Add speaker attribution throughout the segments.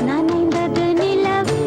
Speaker 1: நனைந்தது நிலவு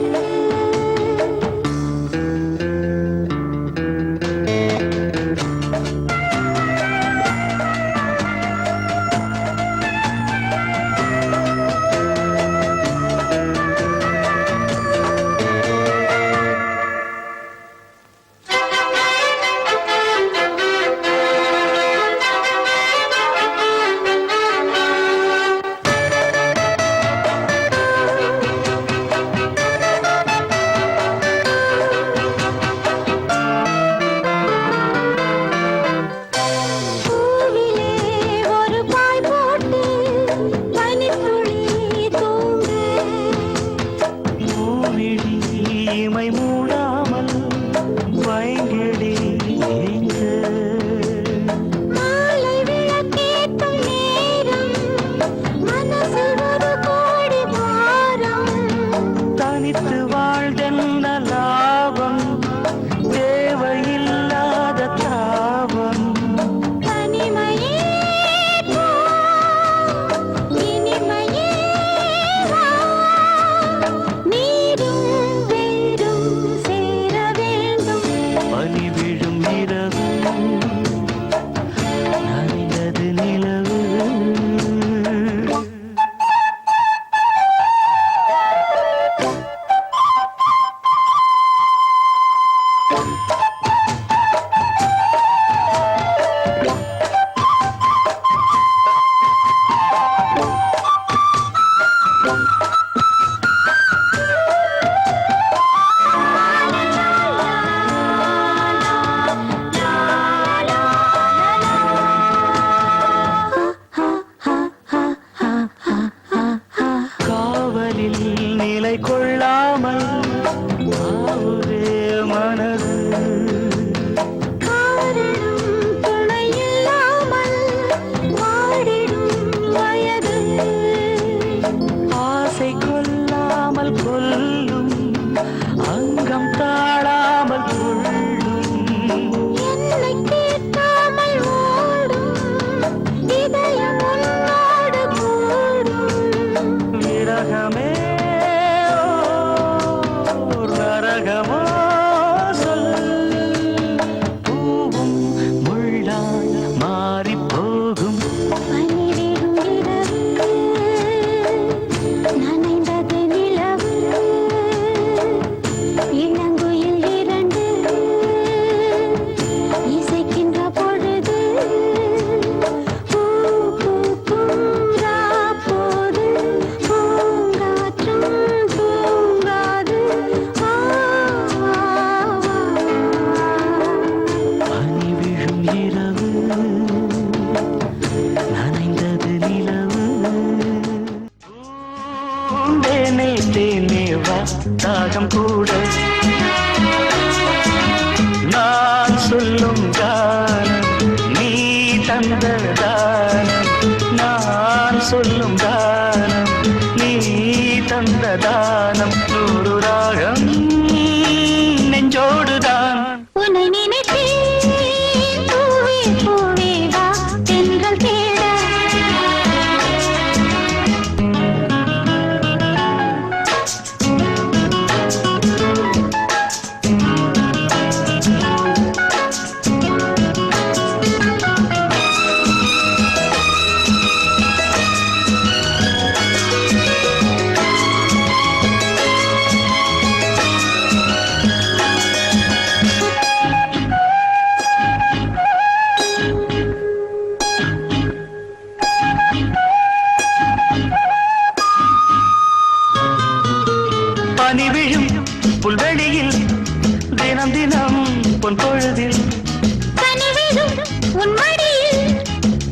Speaker 2: கொள்ளாமல் மனது
Speaker 1: துணையில்லாமல் வாடிடும் வயது
Speaker 2: ஆசை கொள்ளாமல் கொல்லும் அங்கம் தாழாமல் கொள்ளும்
Speaker 1: என்னை கேட்காமல் ஓடும் இதயம் உன்னோடு கூடும்
Speaker 2: விரகமே நரகமோ சொல் பூவும் முள்ளாய் மாறி போகும்
Speaker 1: பனிவிடும் இரவு நனைந்தது நிலவு இளங்குயில் இரண்டு இசைக்கின்ற பொழுது பூ பூக்கும் ராப்போது பூங்காற்றும் தூங்காது
Speaker 2: பனி விழும் இரவு நனைந்தது நிலவு தேனே தேனே வா தாகம் கூட நான் சொல்லும் கானம் நீ தந்த தானம் நான் சொல்லும் கானம் நீ தந்த தானம் நூறு ராகம் நெஞ்சோடுதான்
Speaker 1: உன்னை நினைத்தேன் பூவே பூவே வா தென்றல் தேட
Speaker 2: பனி விழும் புல்வெளியில் தினம் தினம் பொன் பொழுதில்
Speaker 1: கனிவிடும் உன் மடியில்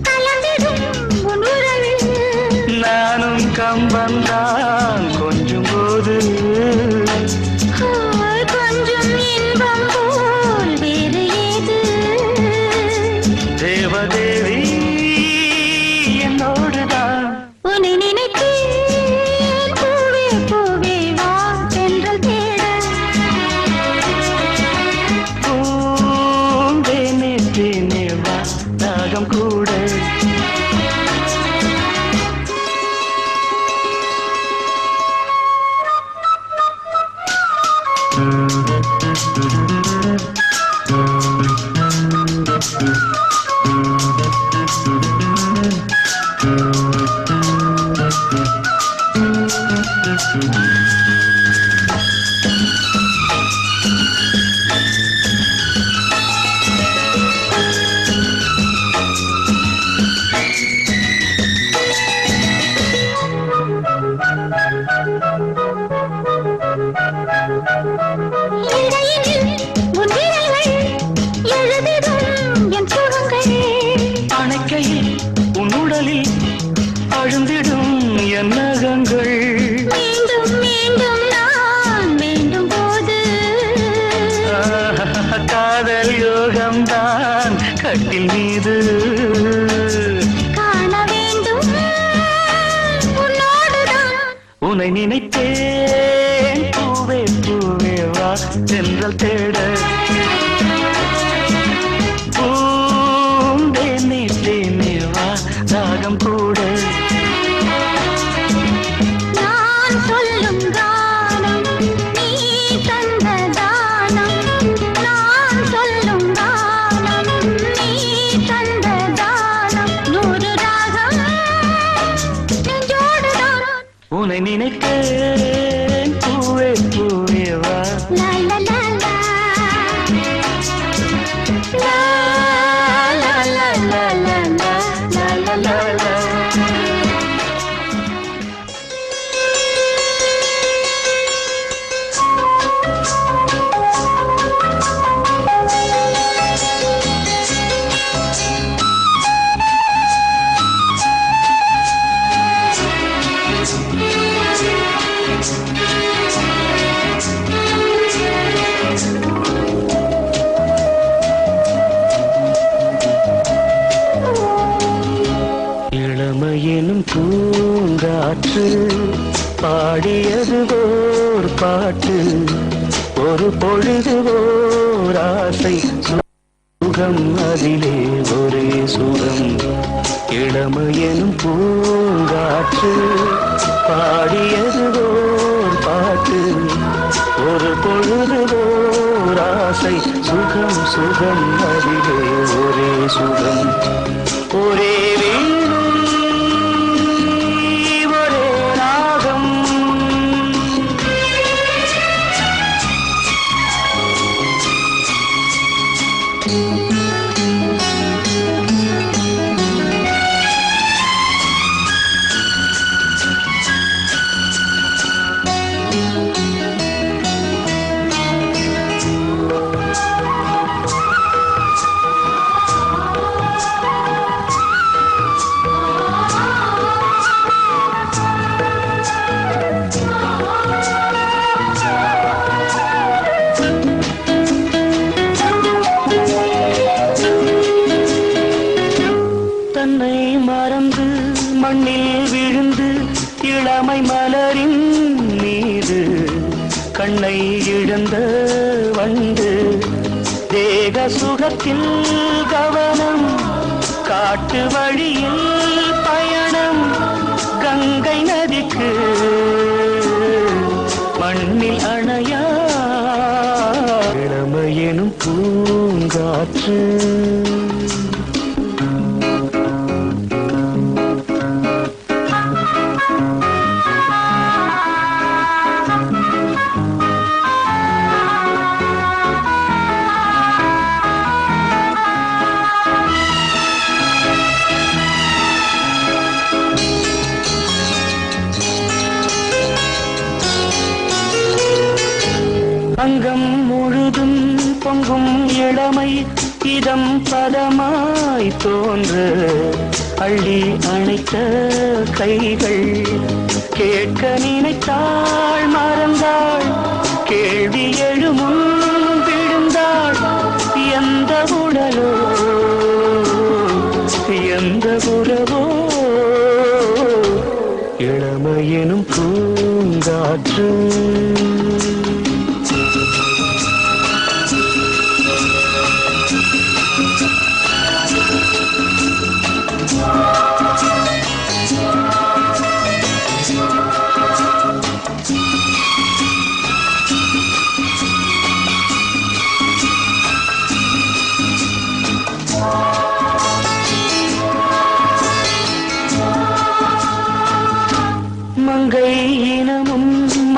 Speaker 1: கலந்திடும் உன் உறவில்
Speaker 2: நானும் கம்பந்தான் கொஞ்சம் போது
Speaker 1: கொஞ்சம் இன்பம் போல் வேறு ஏது
Speaker 2: தேவதேவி என்னோடுதான்
Speaker 1: உன்னை நினைத்தேன் பூவே பூவே வா தென்றல் தேட இடையில் உன் விரல்கள் எழுதிடும் என் சுகங்கள்.
Speaker 2: அணைக்கையில் உன் உடலில் அழுந்திடும் என் நகங்கள்.
Speaker 1: மீண்டும் மீண்டும் நான் வேண்டும் போது
Speaker 2: காதல் யோகம்தான் கட்டில் மீது
Speaker 1: காண வேண்டும் உன்னோடுதான்.
Speaker 2: உன்னை நினைத்தேன் பூவே பூவே வா சென்றல் தேட பூந்தேனே தேனே வா தாகம் கூட.
Speaker 1: நான் சொல்லும் கானம் நீ தந்த தானம். நான் சொல்லும் கானம் நீ தந்த தானம். 100 ராகம் நெஞ்சோடுதான்.
Speaker 2: உன்னை நினைத்தேன் பூவே பூவே வா.
Speaker 1: லா லா லா லா. லா லா லா லா லா லா லா லா லா.
Speaker 2: இளமையெனும் பூங்காற்று பாடியது ஓர் பாட்டு. ஒரு பொழுது ஓர் ஆசை சுகம் அதிலே ஒரே சுகம். இளமையெனும் பூங்காற்று பாடியது ஓர் பாட்டு. ஒரு பொழுது ஓர் ஆசை சுகம் சுகம் அதிலே ஒரே சுகம். ஒரே வீணை ஒரே ராகம். தன்னை மறந்து மண்ணில் விழுந்து இளமை மலரின் மீது கண்ணை இழந்த வண்டு. தேக சுகத்தில் கவனம் காட்டு வழியில் பயணம். கங்கை நதிக்கு மண்ணில் அணையா இளமையெனும் பூங்காற்று. அங்கம் முழுதும் பொங்கும் இளமை இதம் பதமாய் தோன்று. அள்ளி அணைத்த கைகள் கேட்க நினைத்தாள் மறந்தாள். கேள்வி எழுமுன் விழுந்தாள். எந்த உடலோ எந்த உறவோ இளமையெனும் பூங்காற்று.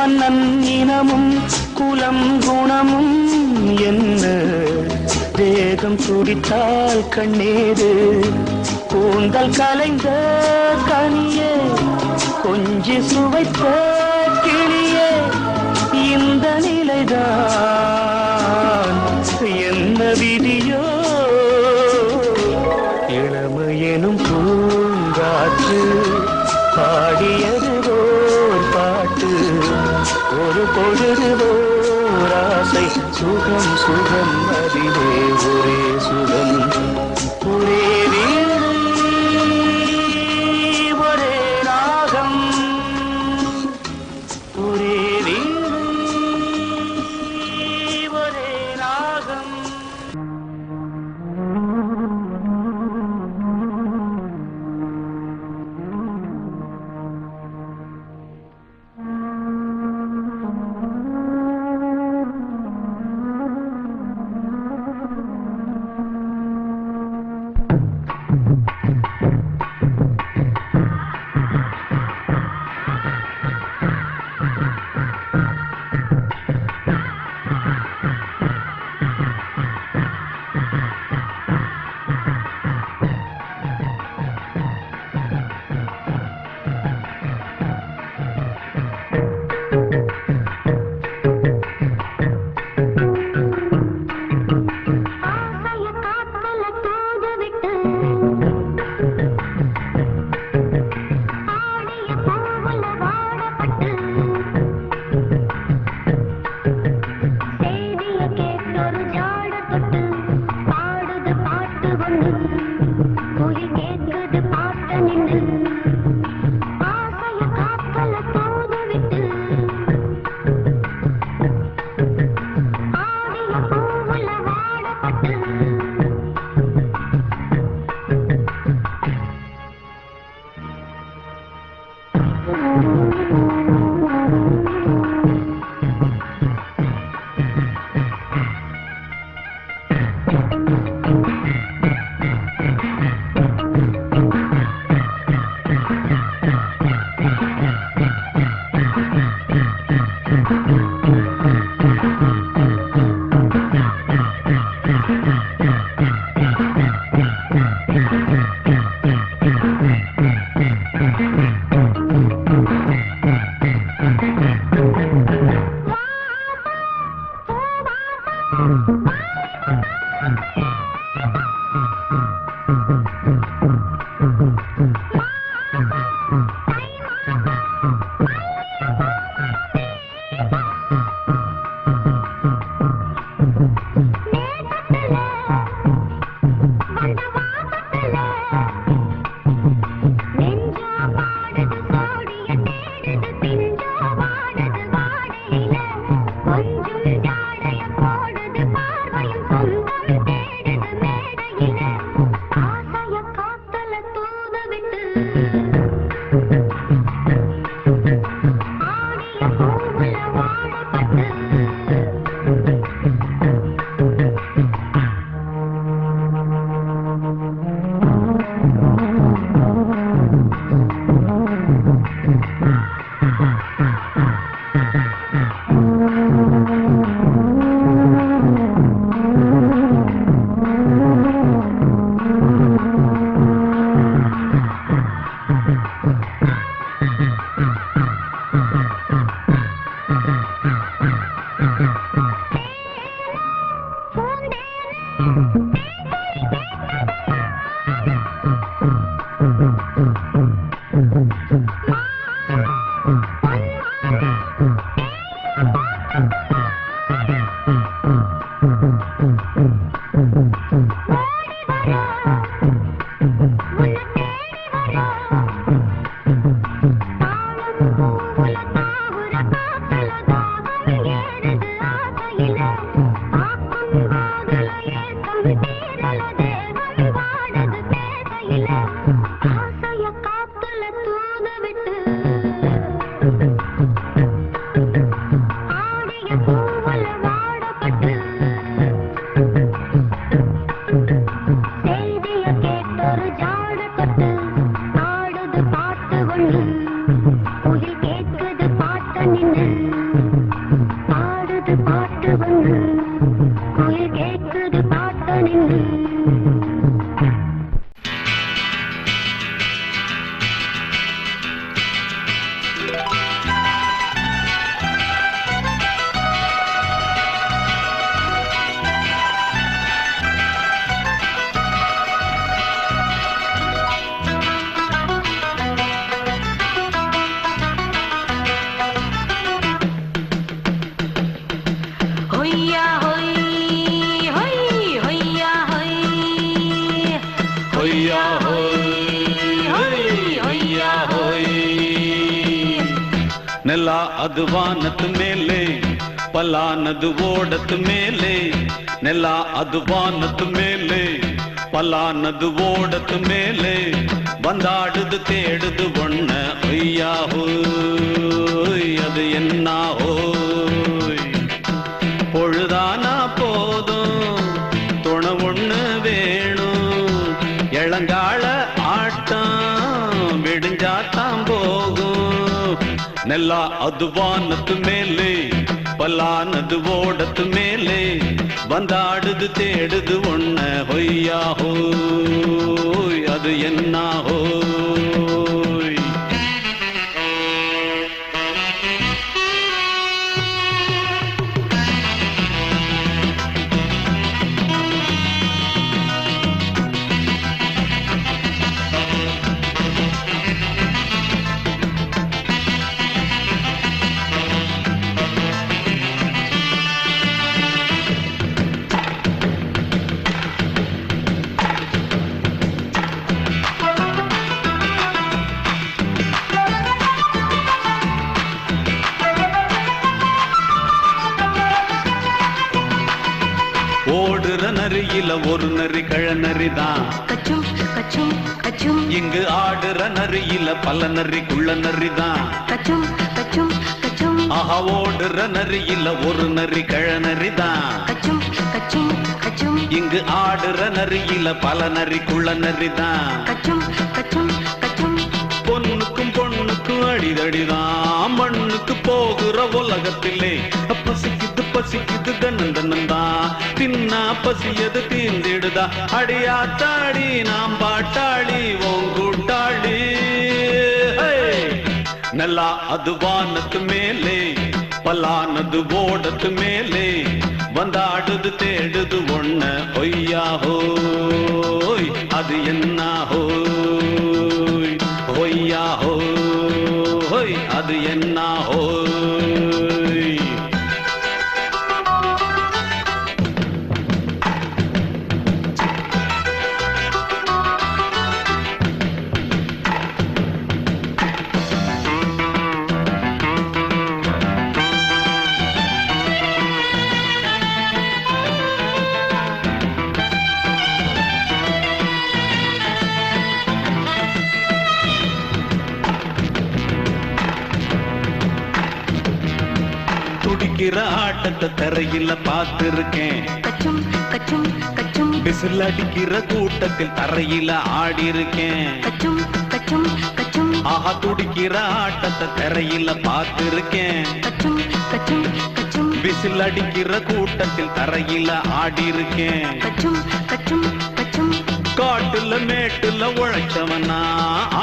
Speaker 2: மன்னன் இனமும் குலம் குணமும் என்ன தேகம் துடித்தால் கண்ணீரு கூந்தல் கலைந்த கனியே கொஞ்சி சுவைத்த கிளியே இந்த நிலைதான் என்ன விதியோ இளமையெனும் பூங்காற்று பாடியது ஓர் பாட்டு ஒரு பொழுது ஓர் ஆசை சுகம் சுகம் அதிலே ஒரே சுகம் ஒரே வீடு ஒரே ராகம் ஒரே வீடு ஒரே ராகம்.
Speaker 1: ஆடிய பாடுது பாட்டு வந்து குயில் கேட்குது பாட்டு நின்று
Speaker 3: ನೆಲ ಅದು ವಾನದ ಮೇಲೆ ಪಲಾನದು ಓಡದ ಮೇಲೆ ನೆಲ ಅದು ವಾನದ ಮೇಲೆ ಪಲಾನದು ಓಡದ ಮೇಲೆ ಬಂದಾಡುದು தேடுது ஒண்ண ஐயா ஹோய் அது என்ன ஹோய் பொழுதானா போதும் துணை ஒண்ணு வேணும் இளங்கால ஆட்டம் விடிஞ்சாத்தான் போகும் ನೆಲ ಅದು ವಾನದ ಮೇಲೆ ಪಲಾನದು ಓಡದ ಮೇಲೆ ಬಂದಾಡುದು தேடுது ஒண்ண ಹೊಯ್ಯಾ ಹೋಯ್ ಅದು என்ன ಹೋಯ್ ஓடுற நரியில ஒரு நரி கழநரிதான்
Speaker 1: கச்சும் கச்சும் கச்சும்
Speaker 3: இங்கு ஆடுற நரியில பல நரி குள்ள நரிதான்
Speaker 1: கச்சும் கச்சும் கச்சும்
Speaker 3: ஆஹா ஓடுற நரியில ஒரு நரி கழநரிதான்
Speaker 1: கச்சும் கச்சும் கச்சும்
Speaker 3: இங்கு ஆடுற நரியில பல நரி குள்ள நரிதான்
Speaker 1: கச்சும் கச்சும் கச்சும்
Speaker 3: பொண்ணுக்கும் பொண்ணுக்கும் அடிதடிதான் மண்ணுக்கு போகிற உலகத்திலே பசிக்குது பசிக்குது தன்னந்தன்னந்தான் தின்னா பசியது தீர்ந்திடுதா அடியாத்தாடி நாம் பாட்டாளி ஓங்கூட்டாளி ನೆಲ ಅದು ವಾನದ ಮೇಲೆ ಪಲಾನದು ಓಡದ ಮೇಲೆ ಬಂದಾಡುದು தேடுது ஒண்ண ஒய்யா ஹோய் அது என்ன ஹோய் ஒய்யா ஹோய் அது என்ன ஹோய் துடிக்கிற ஆட்டத்தை தரையில பார்த்திருக்கேன்
Speaker 1: கச்சும் கச்சும் கச்சும்
Speaker 3: விசில் அடிக்கிற கூட்டத்தில் தரையில ஆடி இருக்கேன்
Speaker 1: கச்சும் கச்சும் கச்சும்
Speaker 3: ஆஹா துடிக்கிற ஆட்டத்தை தரையில பார்த்திருக்கேன்
Speaker 1: கச்சும் கச்சும் கச்சும்
Speaker 3: விசில் அடிக்கிற கூட்டத்தில் தரையில ஆடி இருக்கேன்
Speaker 1: கச்சும் கச்சும் கச்சும்
Speaker 3: காட்டுல மேட்டுல உழைச்சவனா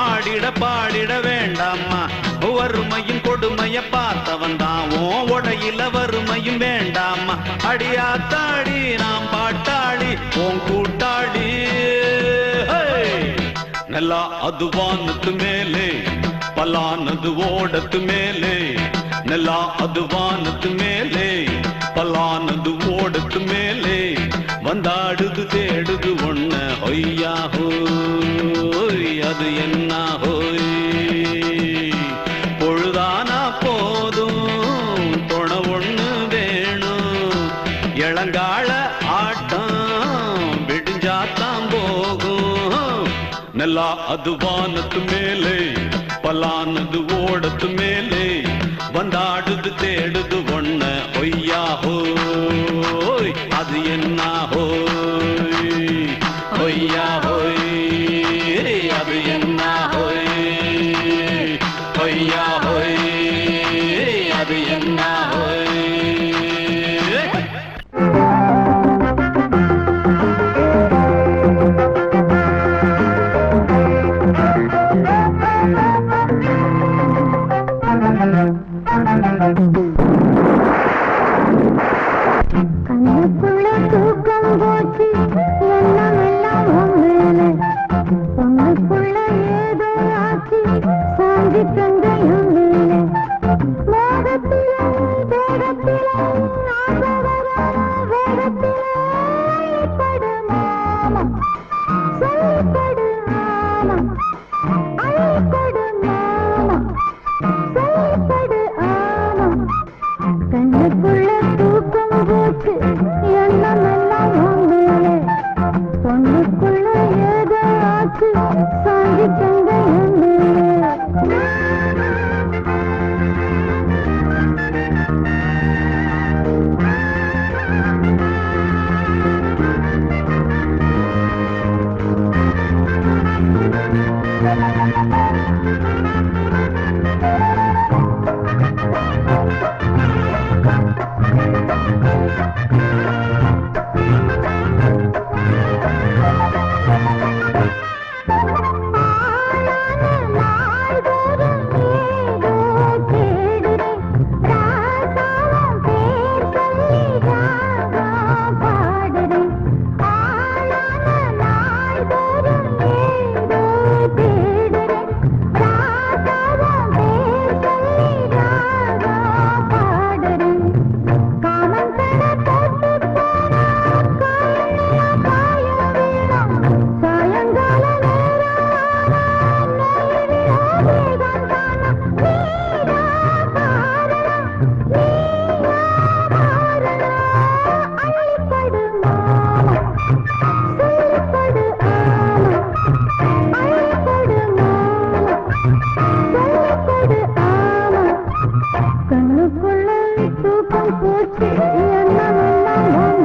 Speaker 3: ஆடிட பாடிட வேண்டாமா வறுமையும் கொடுமைய பார்த்தவன் தான் உடையில வறுமையும் வேண்டாமா அடியாத்தாடி நாம் பாட்டாளி ஓன் கூட்டாளி ನೆಲ ಅದು ವಾನದ ಮೇಲೆ ಪಲಾನದು ಓಡದ ಮೇಲೆ ನೆಲ ಅದು ವಾನದ ಮೇಲೆ ಪಲಾನದು ಓಡದ ಮೇಲೆ வந்தாடுது தேடுது ஒண்ண ஒய்யா ஹோய் அது என்ன ஹோய் பொழுதானா போதும் துணை ஒண்ணு வேணும் இளங்கால ஆட்டம் விடிஞ்சாத்தான் போகும் ನೆಲ ಅದು ವಾನದ ಮೇಲೆ ಪಲಾನದು ಓಡದ ಮೇಲೆ ಬಂದಾಡುದು தேடுது ஒண்ண ஒய்யா ஹோய் அது என்ன ஹோய் ஒய்யா ஹோய் அது என்ன ஹோய் ஒய்யா ஹோய் அது என்ன நன்னா
Speaker 1: கண்ணுக்குள்ள தூக்கம் போச்சு எண்ணமெல்லாம் உண்மையில பொண்ணுக்குள்ள ஏதோ ஆச்சு சாஞ்சி தந்தையும் மோகத்தில தேகத்தில வேகத்தில படு மாமா சொல்லப்படு மாமா அழைப்படு மாமா சொல்லப்படு ஆமா கண்ணுக்குள்ள தூக்கம் போச்சு எண்ணமெல்லாம் உண்மையிலே பொண்ணுக்குள்ள ஏதோ ஆச்சு சாஞ்சி தந்தையும் கண்ணுக்குள்ள தூக்கம் போச்சு எண்ணமெல்லாம்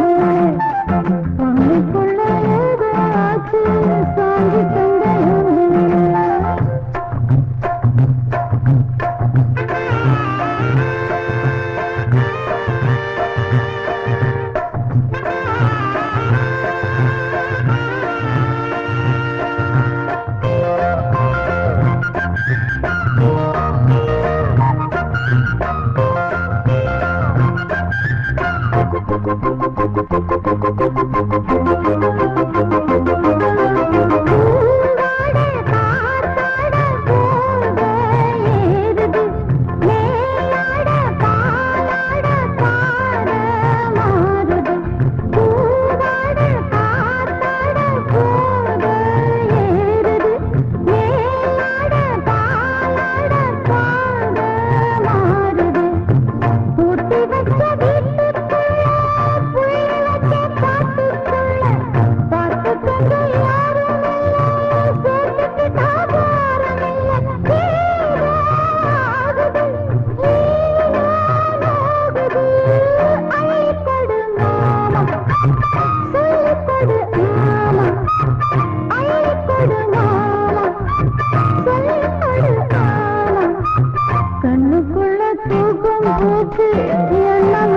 Speaker 1: பொண்ணுக்குள்ள ஏதோ ஆச்சு சாஞ்சி தந்தையும் கண்ணுக்குள்ள தூக்கம் போச்சு எண்ணம்